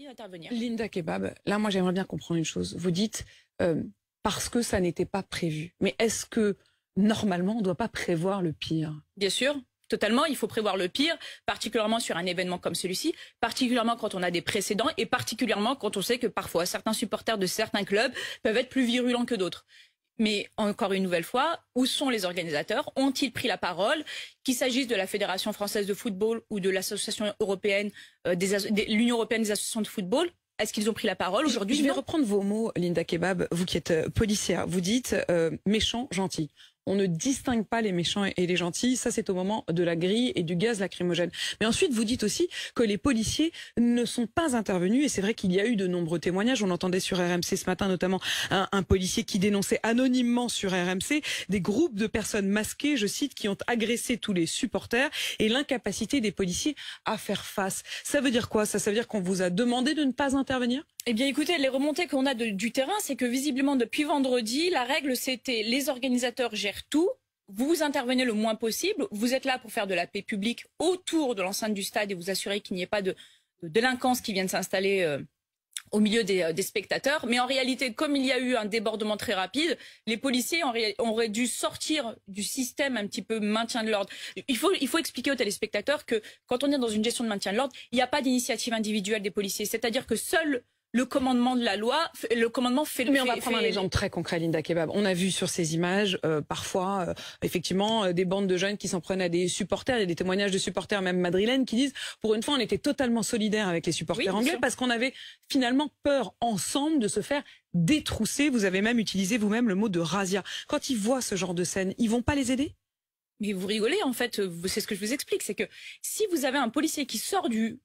interdit d'intervenir. Linda Kebab, là moi j'aimerais bien comprendre une chose. Vous dites parce que ça n'était pas prévu. Mais est-ce que normalement on ne doit pas prévoir le pire? Bien sûr. Totalement, il faut prévoir le pire, particulièrement sur un événement comme celui-ci, particulièrement quand on a des précédents et particulièrement quand on sait que parfois certains supporters de certains clubs peuvent être plus virulents que d'autres. Mais encore une nouvelle fois, où sont les organisateurs? Ont-ils pris la parole? Qu'il s'agisse de la Fédération française de football ou de l'Association européenne, l'Union européenne des associations de football, est-ce qu'ils ont pris la parole aujourd'hui? Je vais reprendre vos mots, Linda Kebab, vous qui êtes policière. Vous dites méchant, gentil. On ne distingue pas les méchants et les gentils. Ça, c'est au moment de la grille et du gaz lacrymogène. Mais ensuite, vous dites aussi que les policiers ne sont pas intervenus. Et c'est vrai qu'il y a eu de nombreux témoignages. On entendait sur RMC ce matin, notamment un policier qui dénonçait anonymement sur RMC des groupes de personnes masquées, je cite, qui ont agressé tous les supporters et l'incapacité des policiers à faire face. Ça veut dire quoi? Ça veut dire qu'on vous a demandé de ne pas intervenir? Eh bien écoutez, les remontées qu'on a du terrain, c'est que visiblement depuis vendredi, la règle c'était les organisateurs gèrent tout, vous intervenez le moins possible, vous êtes là pour faire de la paix publique autour de l'enceinte du stade et vous assurer qu'il n'y ait pas de délinquance qui vienne s'installer au milieu des spectateurs. Mais en réalité, comme il y a eu un débordement très rapide, les policiers auraient dû sortir du système un petit peu maintien de l'ordre. Il faut expliquer aux téléspectateurs que quand on est dans une gestion de maintien de l'ordre, il n'y a pas d'initiative individuelle des policiers, c'est-à-dire que seul le commandement de la loi, le commandement fait... Mais on va prendre un exemple très concret, Linda Kebab. On a vu sur ces images, parfois, effectivement, des bandes de jeunes qui s'en prennent à des supporters. Il y a des témoignages de supporters, même madrilènes, qui disent, pour une fois, on était totalement solidaires avec les supporters anglais, parce qu'on avait finalement peur ensemble de se faire détrousser. Vous avez même utilisé vous-même le mot de razzia. Quand ils voient ce genre de scène, ils vont pas les aider? Mais vous rigolez, en fait, c'est ce que je vous explique, c'est que si vous avez un policier qui sort du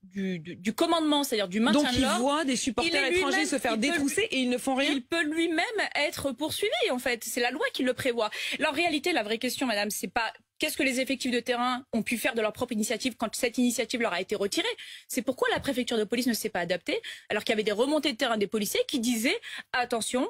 commandement, c'est-à-dire du maintien de l'ordre... Donc il voit des supporters étrangers se faire détrousser et ils ne font rien? Il peut lui-même être poursuivi, en fait. C'est la loi qui le prévoit. Alors, en réalité, la vraie question, madame, c'est pas qu'est-ce que les effectifs de terrain ont pu faire de leur propre initiative quand cette initiative leur a été retirée. C'est pourquoi la préfecture de police ne s'est pas adaptée, alors qu'il y avait des remontées de terrain des policiers qui disaient « Attention ».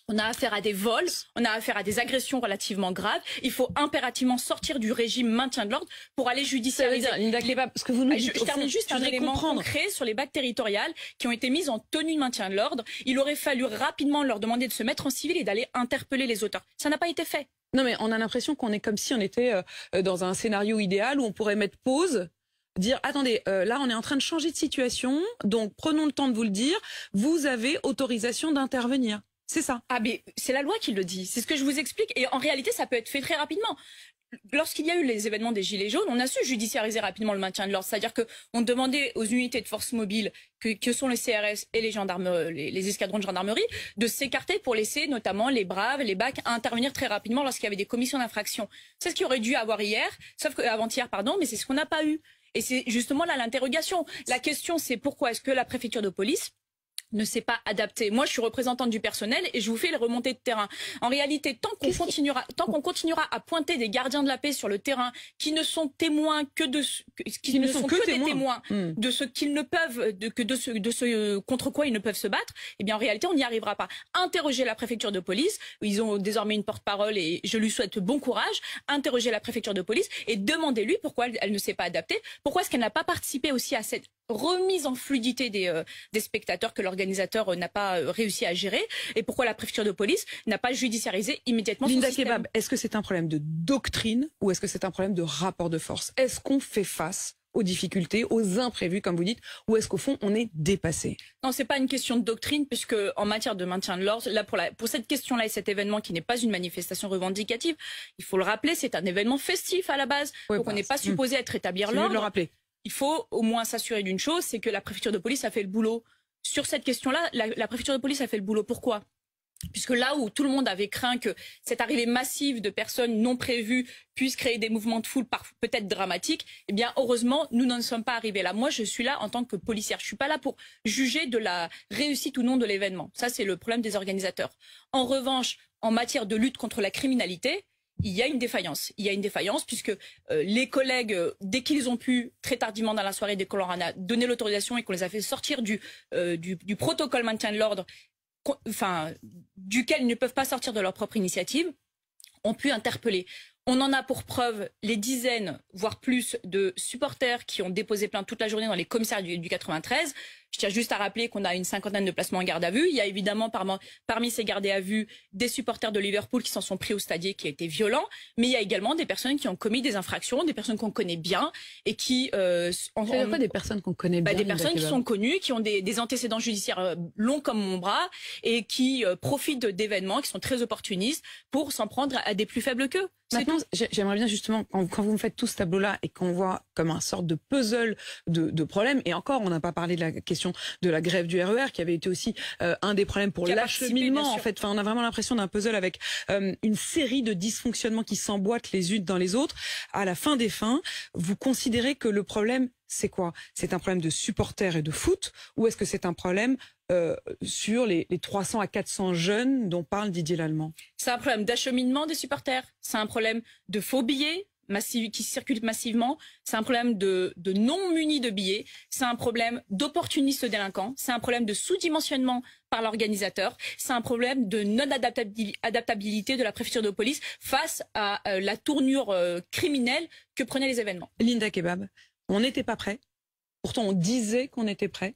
On a affaire à des vols, on a affaire à des agressions relativement graves. Il faut impérativement sortir du régime maintien de l'ordre pour aller judiciariser. Linda Kebab, ce que vous nous dites, je termine juste un élément concret sur les bacs territoriales qui ont été mises en tenue de maintien de l'ordre. Il aurait fallu rapidement leur demander de se mettre en civil et d'aller interpeller les auteurs. Ça n'a pas été fait. Non mais on a l'impression qu'on est comme si on était dans un scénario idéal où on pourrait mettre pause, dire attendez, là on est en train de changer de situation, donc prenons le temps de vous le dire, vous avez autorisation d'intervenir. C'est ça. Ah mais c'est la loi qui le dit, c'est ce que je vous explique. Et en réalité, ça peut être fait très rapidement. Lorsqu'il y a eu les événements des Gilets jaunes, on a su judiciariser rapidement le maintien de l'ordre. C'est-à-dire qu'on demandait aux unités de force mobile, que sont les CRS et les gendarmes, les escadrons de gendarmerie, de s'écarter pour laisser notamment les braves, les BAC intervenir très rapidement lorsqu'il y avait des commissions d'infraction. C'est ce qu'il aurait dû avoir hier, sauf avant-hier, pardon, mais c'est ce qu'on n'a pas eu. Et c'est justement là l'interrogation. La question, c'est pourquoi est-ce que la préfecture de police ne s'est pas adapté. Moi, je suis représentante du personnel et je vous fais les remontées de terrain. En réalité, tant qu'on continuera à pointer des gardiens de la paix sur le terrain qui ne sont témoins que de témoins de ce qu'ils ne peuvent, de ce contre quoi ils ne peuvent se battre, eh bien en réalité, on n'y arrivera pas. Interrogez la préfecture de police, ils ont désormais une porte-parole et je lui souhaite bon courage. Interrogez la préfecture de police et demandez-lui pourquoi elle ne s'est pas adaptée, pourquoi est-ce qu'elle n'a pas participé aussi à cette remise en fluidité des spectateurs que l'organisateur n'a pas réussi à gérer et pourquoi la préfecture de police n'a pas judiciarisé immédiatement son système. Linda Kebab, est-ce que c'est un problème de doctrine ou est-ce que c'est un problème de rapport de force? Est-ce qu'on fait face aux difficultés, aux imprévus, comme vous dites, ou est-ce qu'au fond, on est dépassé? Non, c'est pas une question de doctrine, puisque en matière de maintien de l'ordre, là pour cette question-là et cet événement qui n'est pas une manifestation revendicative, il faut le rappeler, c'est un événement festif à la base, donc on n'est pas supposé être rétablir l'ordre. Il faut au moins s'assurer d'une chose, c'est que la préfecture de police a fait le boulot. Sur cette question-là, la préfecture de police a fait le boulot. Pourquoi? Puisque là où tout le monde avait craint que cette arrivée massive de personnes non prévues puisse créer des mouvements de foule peut-être dramatiques, eh bien heureusement, nous n'en sommes pas arrivés là. Moi, je suis là en tant que policière. Je suis pas là pour juger de la réussite ou non de l'événement. Ça, c'est le problème des organisateurs. En revanche, en matière de lutte contre la criminalité, il y a une défaillance. Il y a une défaillance puisque les collègues, dès qu'ils ont pu, très tardivement dans la soirée, dès qu'on leur en a donné l'autorisation et qu'on les a fait sortir du protocole maintien de l'ordre, duquel ils ne peuvent pas sortir de leur propre initiative, ont pu interpeller. On en a pour preuve les dizaines, voire plus, de supporters qui ont déposé plainte toute la journée dans les commissariats du 93. Je tiens juste à rappeler qu'on a une cinquantaine de placements en garde à vue. Il y a évidemment parmi ces gardés à vue des supporters de Liverpool qui s'en sont pris au stadier, qui a été violent. Mais il y a également des personnes qui ont commis des infractions, des personnes qu'on connaît bien et qui... quoi des personnes qu'on connaît bien? Des personnes qui sont connues, qui ont des antécédents judiciaires longs comme mon bras et qui profitent d'événements qui sont très opportunistes pour s'en prendre à des plus faibles qu'eux. Maintenant, j'aimerais bien justement, quand vous me faites tout ce tableau-là et qu'on voit comme un sorte de puzzle de problèmes, et encore, on n'a pas parlé de la question de la grève du RER, qui avait été aussi un des problèmes pour l'acheminement, en fait. Enfin, on a vraiment l'impression d'un puzzle avec une série de dysfonctionnements qui s'emboîtent les unes dans les autres. À la fin des fins, vous considérez que le problème, c'est quoi? C'est un problème de supporters et de foot, ou est-ce que c'est un problème sur les 300 à 400 jeunes dont parle Didier Lallement? C'est un problème d'acheminement des supporters, c'est un problème de faux billets qui circulent massivement, c'est un problème de non munis de billets, c'est un problème d'opportunistes délinquants, c'est un problème de sous-dimensionnement par l'organisateur, c'est un problème de non-adaptabilité de la préfecture de police face à la tournure criminelle que prenaient les événements. Linda Kebab, on n'était pas prêt, pourtant on disait qu'on était prêt.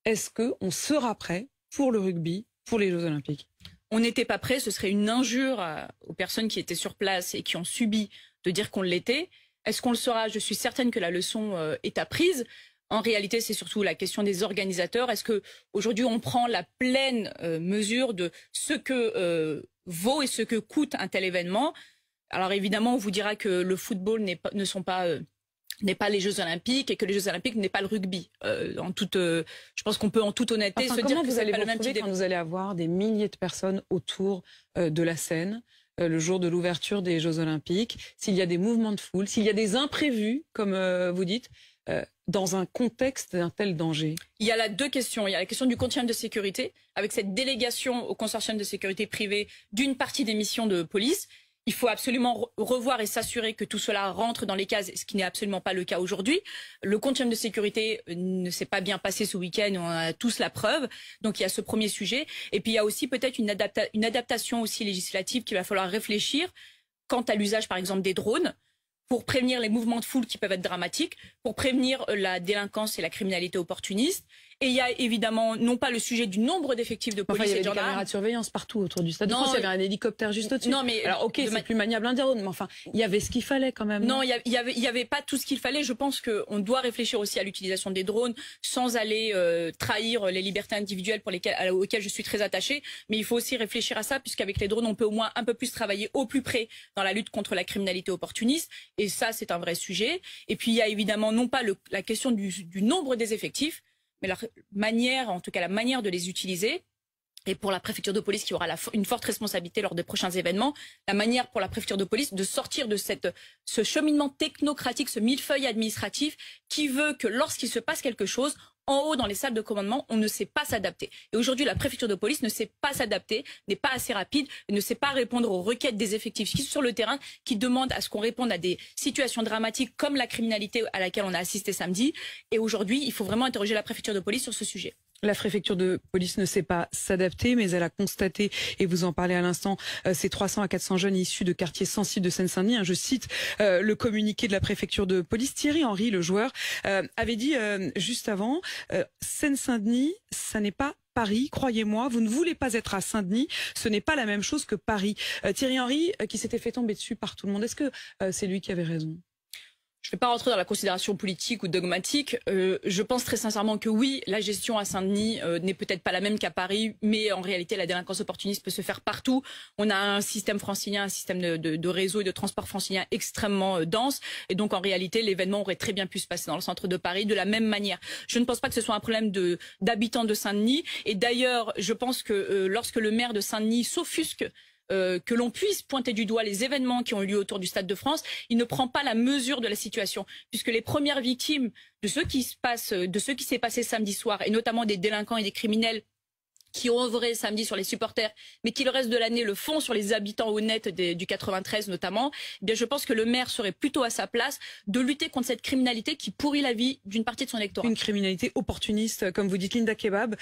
Est-ce qu'on sera prêt pour le rugby, pour les Jeux Olympiques? On n'était pas prêt, ce serait une injure aux personnes qui étaient sur place et qui ont subi de dire qu'on l'était. Est-ce qu'on le sera? Je suis certaine que la leçon est apprise. En réalité, c'est surtout la question des organisateurs. Est-ce qu'aujourd'hui, on prend la pleine mesure de ce que vaut et ce que coûte un tel événement? Alors évidemment, on vous dira que le football n'est pas les Jeux Olympiques et que les Jeux Olympiques n'est pas le rugby. Je pense qu'on peut en toute honnêteté se dire que c'est pas le même type. Quand vous allez avoir des milliers de personnes autour de la scène le jour de l'ouverture des Jeux Olympiques, s'il y a des mouvements de foule, s'il y a des imprévus, comme vous dites, dans un contexte d'un tel danger? Il y a deux questions. Il y a la question du consortium de sécurité, avec cette délégation au consortium de sécurité privée d'une partie des missions de police. Il faut absolument revoir et s'assurer que tout cela rentre dans les cases, ce qui n'est absolument pas le cas aujourd'hui. Le consortium de sécurité ne s'est pas bien passé ce week-end, on a tous la preuve. Donc il y a ce premier sujet. Et puis il y a aussi peut-être une adaptation aussi législative qu'il va falloir réfléchir quant à l'usage par exemple des drones, pour prévenir les mouvements de foule qui peuvent être dramatiques, pour prévenir la délinquance et la criminalité opportuniste. Et il y a évidemment non pas le sujet du nombre d'effectifs de police et de gendarmes. Il y avait des caméras de surveillance partout autour du Stade de France, il y avait un hélicoptère juste au-dessus. Non, mais alors ok, c'est plus maniable un drone, mais enfin, il y avait ce qu'il fallait quand même. Non, il y avait pas tout ce qu'il fallait. Je pense qu'on doit réfléchir aussi à l'utilisation des drones sans aller trahir les libertés individuelles auxquelles je suis très attachée. Mais il faut aussi réfléchir à ça, puisqu'avec les drones, on peut au moins un peu plus travailler au plus près dans la lutte contre la criminalité opportuniste. Et ça, c'est un vrai sujet. Et puis, il y a évidemment non pas la question du nombre des effectifs, mais la manière, en tout cas la manière de les utiliser. Et pour la préfecture de police qui aura une forte responsabilité lors des prochains événements, la manière pour la préfecture de police de sortir de ce cheminement technocratique, ce millefeuille administratif qui veut que lorsqu'il se passe quelque chose, en haut dans les salles de commandement, on ne sait pas s'adapter. Et aujourd'hui, la préfecture de police ne sait pas s'adapter, n'est pas assez rapide, ne sait pas répondre aux requêtes des effectifs qui sont sur le terrain, qui demandent à ce qu'on réponde à des situations dramatiques comme la criminalité à laquelle on a assisté samedi. Et aujourd'hui, il faut vraiment interroger la préfecture de police sur ce sujet. La préfecture de police ne sait pas s'adapter, mais elle a constaté, et vous en parlez à l'instant, ces 300 à 400 jeunes issus de quartiers sensibles de Seine-Saint-Denis. Je cite le communiqué de la préfecture de police. Thierry Henry, le joueur, avait dit juste avant, Seine-Saint-Denis, ça n'est pas Paris, croyez-moi, vous ne voulez pas être à Saint-Denis, ce n'est pas la même chose que Paris. Thierry Henry, qui s'était fait tomber dessus par tout le monde, est-ce que c'est lui qui avait raison ? Je ne vais pas rentrer dans la considération politique ou dogmatique. Je pense très sincèrement que oui, la gestion à Saint-Denis n'est peut-être pas la même qu'à Paris, mais en réalité, la délinquance opportuniste peut se faire partout. On a un système francilien, un système de réseau et de transport francilien extrêmement dense. Et donc, en réalité, l'événement aurait très bien pu se passer dans le centre de Paris de la même manière. Je ne pense pas que ce soit un problème d'habitants de Saint-Denis. Et d'ailleurs, je pense que lorsque le maire de Saint-Denis s'offusque que l'on puisse pointer du doigt les événements qui ont eu lieu autour du Stade de France, il ne prend pas la mesure de la situation, puisque les premières victimes de ce qui s'est passé samedi soir, et notamment des délinquants et des criminels qui ont œuvré samedi sur les supporters, mais qui le reste de l'année le font sur les habitants honnêtes du 93 notamment, eh bien je pense que le maire serait plutôt à sa place de lutter contre cette criminalité qui pourrit la vie d'une partie de son électorat. Une criminalité opportuniste, comme vous dites, Linda Kebab.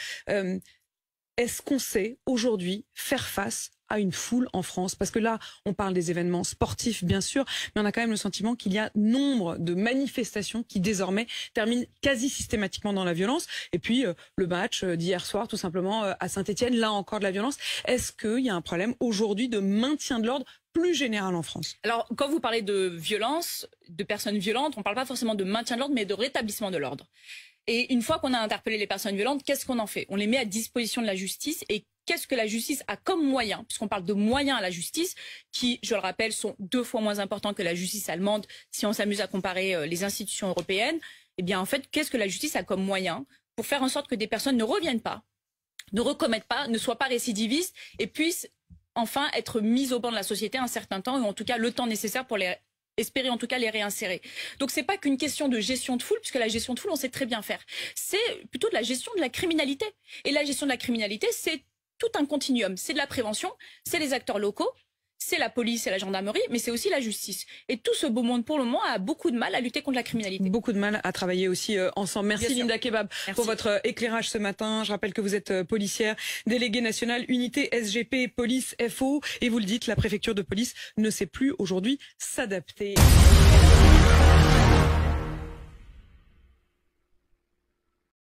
est-ce qu'on sait aujourd'hui faire face à une foule en France? Parce que là, on parle des événements sportifs, bien sûr, mais on a quand même le sentiment qu'il y a nombre de manifestations qui désormais terminent quasi systématiquement dans la violence. Et puis, le match d'hier soir, tout simplement, à Saint-Etienne, là encore de la violence. Est-ce qu'il y a un problème aujourd'hui de maintien de l'ordre plus général en France? Alors, quand vous parlez de violence, de personnes violentes, on ne parle pas forcément de maintien de l'ordre, mais de rétablissement de l'ordre. Et une fois qu'on a interpellé les personnes violentes, qu'est-ce qu'on en fait? On les met à disposition de la justice. Et qu'est-ce que la justice a comme moyen, puisqu'on parle de moyens à la justice, qui, je le rappelle, sont 2 fois moins importants que la justice allemande, si on s'amuse à comparer les institutions européennes. Eh bien, en fait, qu'est-ce que la justice a comme moyen pour faire en sorte que des personnes ne reviennent pas, ne recommettent pas, ne soient pas récidivistes et puissent enfin être mises au banc de la société un certain temps, ou en tout cas le temps nécessaire pour espérer en tout cas les réinsérer. Donc c'est pas qu'une question de gestion de foule, puisque la gestion de foule, on sait très bien faire. C'est plutôt de la gestion de la criminalité. Et la gestion de la criminalité, c'est tout un continuum. C'est de la prévention, c'est les acteurs locaux, c'est la police et la gendarmerie, mais c'est aussi la justice. Et tout ce beau monde, pour le moment, a beaucoup de mal à lutter contre la criminalité. Beaucoup de mal à travailler aussi ensemble. Merci Linda Kebab pour votre éclairage ce matin. Je rappelle que vous êtes policière, déléguée nationale, unité SGP, police, FO. Et vous le dites, la préfecture de police ne sait plus aujourd'hui s'adapter.